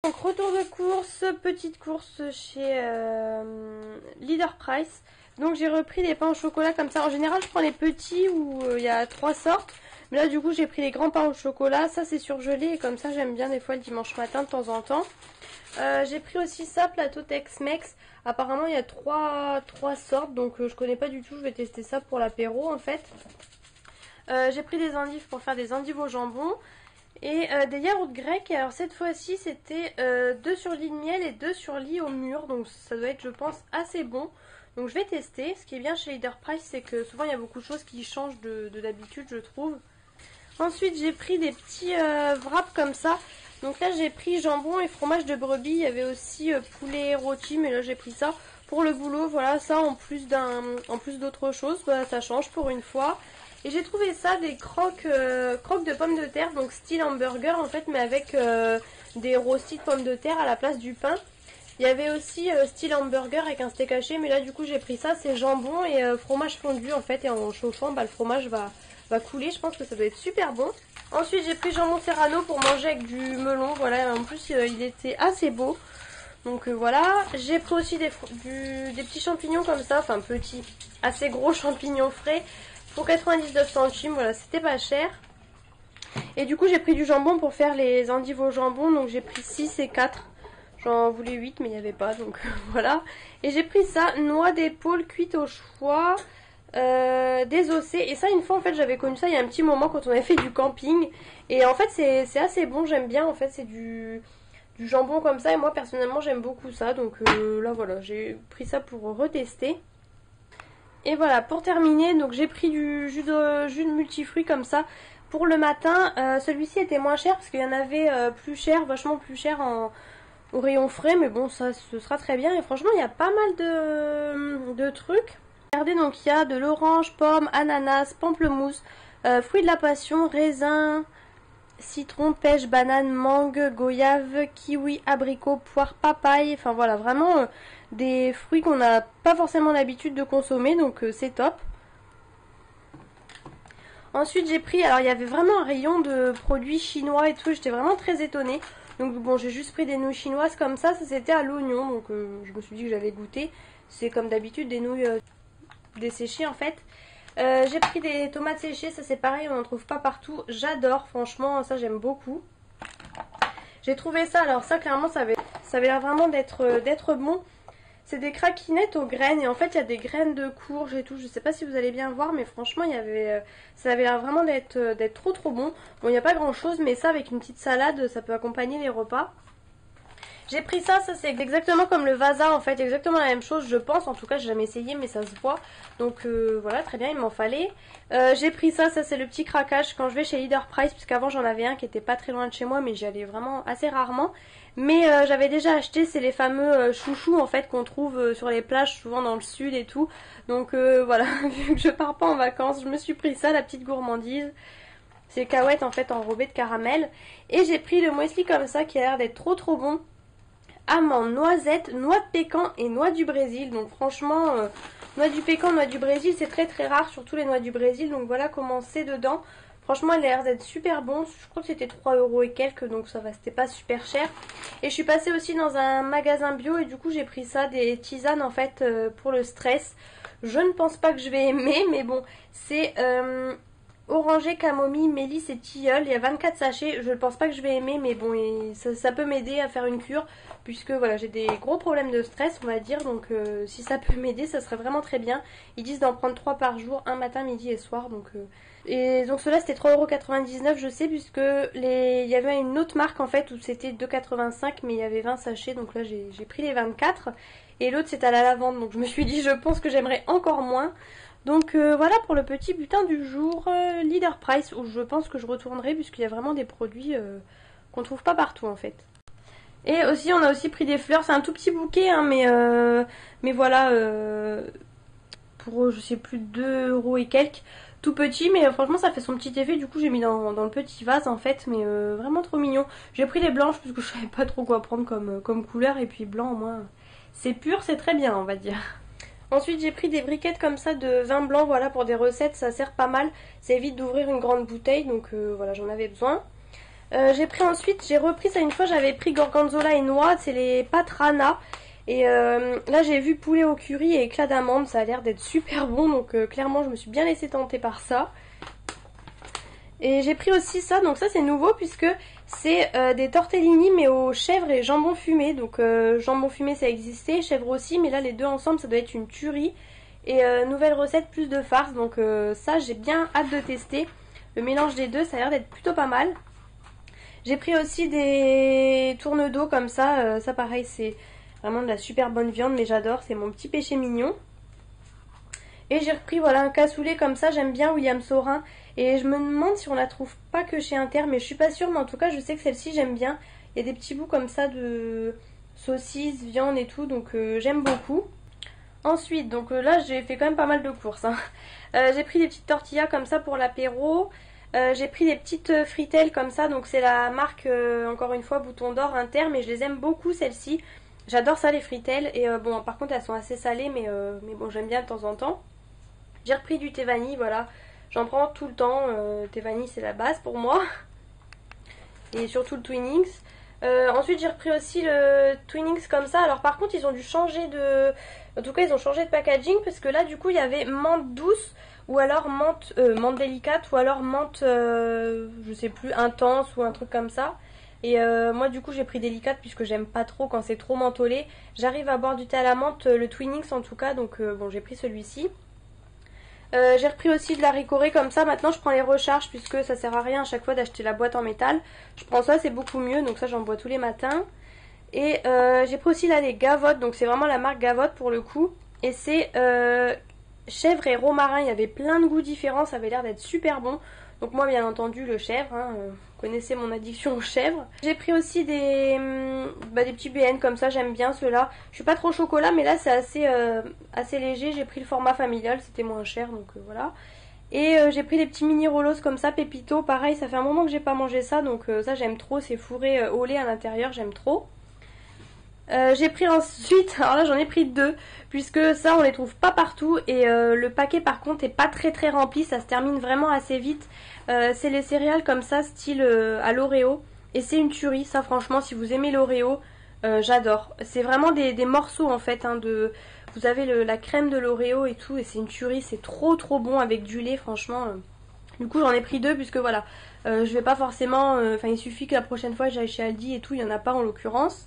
Donc retour de course, petite course chez Leader Price. Donc j'ai repris les pains au chocolat comme ça. En général je prends les petits où il y a 3 sortes. Mais là du coup j'ai pris les grands pains au chocolat. Ça c'est surgelé et comme ça j'aime bien des fois le dimanche matin de temps en temps. J'ai pris aussi ça, plateau Tex-Mex. Apparemment il y a 3 sortes donc je connais pas du tout. Je vais tester ça pour l'apéro en fait. J'ai pris des endives pour faire des endives au jambon. Et des yaourts grecs. Alors cette fois-ci c'était 2 sur lit de miel et 2 sur lit au mûr. Donc ça doit être je pense assez bon. Donc je vais tester. Ce qui est bien chez Leader Price c'est que souvent il y a beaucoup de choses qui changent de d'habitude je trouve. Ensuite j'ai pris des petits wraps comme ça. Donc là j'ai pris jambon et fromage de brebis. Il y avait aussi poulet rôti mais là j'ai pris ça pour le boulot. Voilà, ça en plus d'autres choses, bah, ça change pour une fois. Et j'ai trouvé ça des croques de pommes de terre, donc style hamburger en fait, mais avec des rôstis de pommes de terre à la place du pain. Il y avait aussi style hamburger avec un steak haché, mais là du coup j'ai pris ça, c'est jambon et fromage fondu en fait, et en chauffant, bah, le fromage va couler, je pense que ça doit être super bon. Ensuite j'ai pris jambon serrano pour manger avec du melon, voilà, en plus il était assez beau. Donc voilà, j'ai pris aussi des petits champignons comme ça, enfin petits, assez gros champignons frais. Pour 99 centimes, voilà, c'était pas cher. Et du coup j'ai pris du jambon pour faire les endives au jambon. Donc j'ai pris 6 et 4. J'en voulais 8 mais il n'y avait pas, donc voilà. Et j'ai pris ça, noix d'épaule cuite au choix, désossée. Et ça une fois en fait j'avais connu ça il y a un petit moment quand on avait fait du camping. Et en fait c'est assez bon, j'aime bien en fait, c'est du jambon comme ça. Et moi personnellement j'aime beaucoup ça. Donc là voilà, j'ai pris ça pour retester. Et voilà, pour terminer, donc j'ai pris du jus de multifruits comme ça pour le matin. Celui-ci était moins cher parce qu'il y en avait plus cher, vachement plus cher au rayon frais. Mais bon, ça ce sera très bien. Et franchement, il y a pas mal de trucs. Regardez, donc il y a de l'orange, pomme, ananas, pamplemousse, fruits de la passion, raisin, citron, pêche, banane, mangue, goyave, kiwi, abricot, poire, papaye. Enfin voilà, vraiment des fruits qu'on n'a pas forcément l'habitude de consommer, donc c'est top. Ensuite j'ai pris, alors il y avait vraiment un rayon de produits chinois et tout, j'étais vraiment très étonnée. Donc bon, j'ai juste pris des nouilles chinoises comme ça c'était à l'oignon, donc je me suis dit que j'allais goûter. C'est comme d'habitude des nouilles desséchées en fait. J'ai pris des tomates séchées, ça c'est pareil, on n'en trouve pas partout. J'adore, franchement, ça j'aime beaucoup. J'ai trouvé ça, alors ça clairement ça avait l'air vraiment d'être bon. C'est des craquinettes aux graines et en fait il y a des graines de courge et tout. Je sais pas si vous allez bien voir mais franchement ça avait l'air vraiment d'être trop bon. Bon, il n'y a pas grand chose mais ça avec une petite salade ça peut accompagner les repas. J'ai pris ça c'est exactement comme le Vasa en fait, exactement la même chose je pense, en tout cas j'ai jamais essayé mais ça se voit. Donc voilà, très bien, il m'en fallait. J'ai pris ça c'est le petit craquage quand je vais chez Leader Price, puisqu'avant j'en avais un qui était pas très loin de chez moi mais j'y allais vraiment assez rarement. Mais j'avais déjà acheté, c'est les fameux chouchous en fait qu'on trouve sur les plages souvent dans le sud et tout. Donc voilà, vu que je pars pas en vacances, je me suis pris ça, la petite gourmandise. C'est cacahuètes en fait enrobées de caramel. Et j'ai pris le muesli comme ça qui a l'air d'être trop bon. Amandes, noisettes, noix de pécan et noix du Brésil. Donc franchement, noix du pécan, noix du Brésil, c'est très rare, surtout les noix du Brésil. Donc voilà comment c'est dedans. Franchement, il a l'air d'être super bon. Je crois que c'était 3 € et quelques, donc ça va, c'était pas super cher. Et je suis passée aussi dans un magasin bio et du coup j'ai pris ça, des tisanes en fait pour le stress. Je ne pense pas que je vais aimer, mais bon, c'est oranger, camomille, mélisse et tilleul. Il y a 24 sachets. Je ne pense pas que je vais aimer, mais bon, ça peut m'aider à faire une cure. Puisque voilà, j'ai des gros problèmes de stress, on va dire. Donc si ça peut m'aider, ça serait vraiment très bien. Ils disent d'en prendre 3 par jour, un matin, midi et soir. Et donc cela c'était 3,99 € je sais. Puisque il y avait une autre marque en fait où c'était 2,85 €. Mais il y avait 20 sachets. Donc là j'ai pris les 24. Et l'autre c'est à la lavande. Donc je me suis dit je pense que j'aimerais encore moins. Donc voilà pour le petit butin du jour, Leader Price, où je pense que je retournerai puisqu'il y a vraiment des produits qu'on trouve pas partout en fait. Et aussi on a aussi pris des fleurs, c'est un tout petit bouquet hein, mais voilà, pour je sais plus 2 € et quelques, tout petit mais franchement ça fait son petit effet. Du coup j'ai mis dans le petit vase en fait, mais vraiment trop mignon. J'ai pris les blanches parce que je savais pas trop quoi prendre comme couleur, et puis blanc au moins c'est pur, c'est très bien on va dire. Ensuite j'ai pris des briquettes comme ça de vin blanc, voilà, pour des recettes, ça sert pas mal, ça évite d'ouvrir une grande bouteille, donc voilà, j'en avais besoin. J'ai repris ça une fois, j'avais pris gorgonzola et noix, c'est les pâtes Rana. Et là j'ai vu poulet au curry et éclat d'amande, ça a l'air d'être super bon, donc clairement je me suis bien laissé tenter par ça. Et j'ai pris aussi ça, donc ça c'est nouveau puisque c'est des tortellini mais aux chèvres et jambon fumé. Donc jambon fumé ça existait, chèvre aussi, mais là les deux ensemble ça doit être une tuerie. Et nouvelle recette, plus de farce, donc ça j'ai bien hâte de tester. Le mélange des deux ça a l'air d'être plutôt pas mal. J'ai pris aussi des tournes d'eau comme ça pareil c'est vraiment de la super bonne viande mais j'adore, c'est mon petit péché mignon. Et j'ai repris voilà un cassoulet comme ça, j'aime bien William Saurin. Et je me demande si on la trouve pas que chez Inter, mais je suis pas sûre, mais en tout cas je sais que celle-ci j'aime bien. Il y a des petits bouts comme ça de saucisses, viande et tout, donc j'aime beaucoup. Ensuite, donc là j'ai fait quand même pas mal de courses. Hein. J'ai pris des petites tortillas comme ça pour l'apéro. J'ai pris des petites fritelles comme ça, donc c'est la marque, encore une fois, Bouton d'Or Inter, mais je les aime beaucoup celles-ci. J'adore ça les fritelles, et bon par contre elles sont assez salées, mais bon j'aime bien de temps en temps. J'ai repris du thé vanille, voilà, j'en prends tout le temps, thé vanille c'est la base pour moi, et surtout le Twinings. Ensuite j'ai repris aussi le Twinings comme ça, alors par contre ils ont dû changer de... En tout cas ils ont changé de packaging, parce que là du coup il y avait menthe douce, ou alors menthe délicate, ou alors menthe, je sais plus, intense, ou un truc comme ça. Et moi du coup j'ai pris délicate puisque j'aime pas trop quand c'est trop mentholé. J'arrive à boire du thé à la menthe, le Twinings en tout cas, donc bon j'ai pris celui-ci. J'ai repris aussi de la ricorée comme ça, maintenant je prends les recharges puisque ça sert à rien à chaque fois d'acheter la boîte en métal. Je prends ça, c'est beaucoup mieux, donc ça j'en bois tous les matins. Et j'ai pris aussi là les Gavottes, donc c'est vraiment la marque Gavotte pour le coup. Et c'est chèvre et romarin, il y avait plein de goûts différents, ça avait l'air d'être super bon. Donc moi bien entendu le chèvre, hein, vous connaissez mon addiction au chèvre. J'ai pris aussi des petits BN comme ça, j'aime bien ceux-là. Je suis pas trop chocolat mais là c'est assez léger, j'ai pris le format familial, c'était moins cher donc voilà. Et j'ai pris des petits mini rollos comme ça, Pépito, pareil ça fait un moment que j'ai pas mangé ça donc ça j'aime trop, c'est fourré au lait à l'intérieur, j'aime trop. J'ai pris ensuite, alors là j'en ai pris deux, puisque ça on les trouve pas partout et le paquet par contre est pas très rempli, ça se termine vraiment assez vite. C'est les céréales comme ça, style à l'Oreo, et c'est une tuerie, ça franchement si vous aimez l'Oreo, j'adore. C'est vraiment des morceaux en fait, hein, vous avez la crème de l'Oreo et tout, et c'est une tuerie, c'est trop bon avec du lait franchement. Du coup j'en ai pris deux puisque voilà, je vais pas forcément, enfin il suffit que la prochaine fois j'aille chez Aldi et tout, il y en a pas en l'occurrence.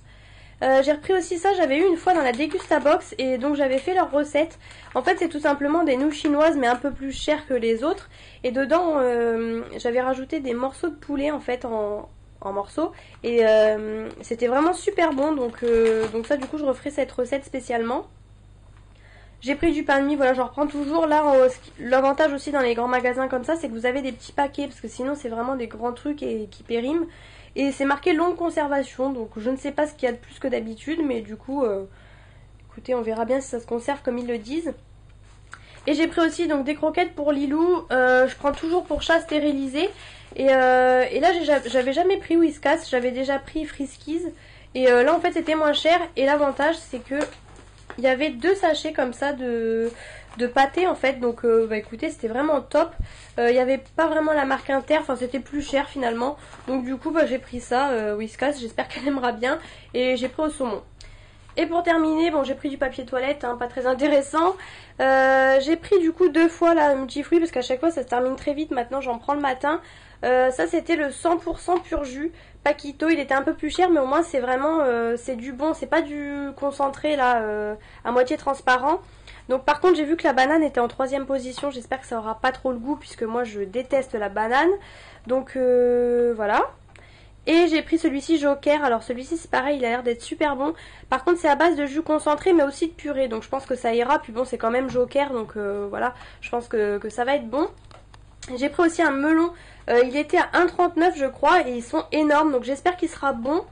J'ai repris aussi ça, j'avais eu une fois dans la Degustabox et donc j'avais fait leur recette. En fait c'est tout simplement des nouilles chinoises mais un peu plus chères que les autres. Et dedans j'avais rajouté des morceaux de poulet en fait en morceaux. Et c'était vraiment super bon donc ça du coup je referai cette recette spécialement. J'ai pris du pain de mie, voilà j'en reprends toujours. Là l'avantage aussi dans les grands magasins comme ça c'est que vous avez des petits paquets parce que sinon c'est vraiment des grands trucs et qui périment. Et c'est marqué longue conservation, donc je ne sais pas ce qu'il y a de plus que d'habitude, mais du coup, écoutez, on verra bien si ça se conserve comme ils le disent. Et j'ai pris aussi donc des croquettes pour Lilou, je prends toujours pour chat stérilisé. Et là, j'avais jamais pris Whiskas, j'avais déjà pris Friskies. Et là, en fait, c'était moins cher. Et l'avantage, c'est que il y avait 2 sachets comme ça de pâté en fait, donc écoutez c'était vraiment top. Il n'y avait pas vraiment la marque Inter, enfin c'était plus cher finalement, donc du coup j'ai pris ça, Whiskas, j'espère qu'elle aimera bien, et j'ai pris au saumon. Et pour terminer, bon j'ai pris du papier toilette, hein, pas très intéressant. J'ai pris du coup 2 fois la multifruit parce qu'à chaque fois ça se termine très vite, maintenant j'en prends le matin. Ça c'était le 100% pur jus Paquito, il était un peu plus cher mais au moins c'est vraiment c'est du bon, c'est pas du concentré là à moitié transparent. Donc par contre j'ai vu que la banane était en 3e position, j'espère que ça aura pas trop le goût puisque moi je déteste la banane. Donc voilà. Et j'ai pris celui-ci Joker, alors celui-ci c'est pareil, il a l'air d'être super bon. Par contre c'est à base de jus concentré mais aussi de purée, donc je pense que ça ira. Puis bon c'est quand même Joker, donc voilà, je pense que ça va être bon. J'ai pris aussi un melon, il était à 1,39 je crois et ils sont énormes, donc j'espère qu'il sera bon.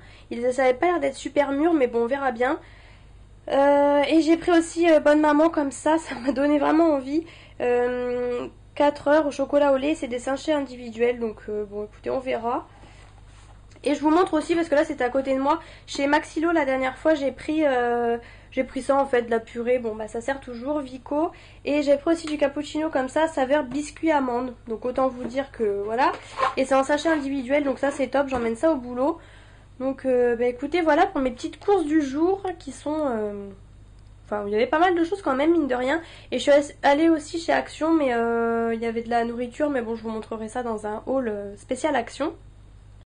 Ça avait pas l'air d'être super mûr mais bon on verra bien. Et j'ai pris aussi Bonne Maman comme ça m'a donné vraiment envie. 4 heures au chocolat au lait, c'est des sachets individuels, donc bon écoutez on verra. Et je vous montre aussi, parce que là c'était à côté de moi, chez Maxilo la dernière fois j'ai pris ça en fait, de la purée, bon bah ça sert toujours, Vico. Et j'ai pris aussi du cappuccino comme ça, saveur biscuit amande. Donc autant vous dire que voilà. Et c'est en sachet individuel, donc ça c'est top, j'emmène ça au boulot. Donc bah écoutez, voilà pour mes petites courses du jour qui sont... Enfin, il y avait pas mal de choses quand même, mine de rien. Et je suis allée aussi chez Action, mais il y avait de la nourriture, mais bon, je vous montrerai ça dans un haul spécial Action.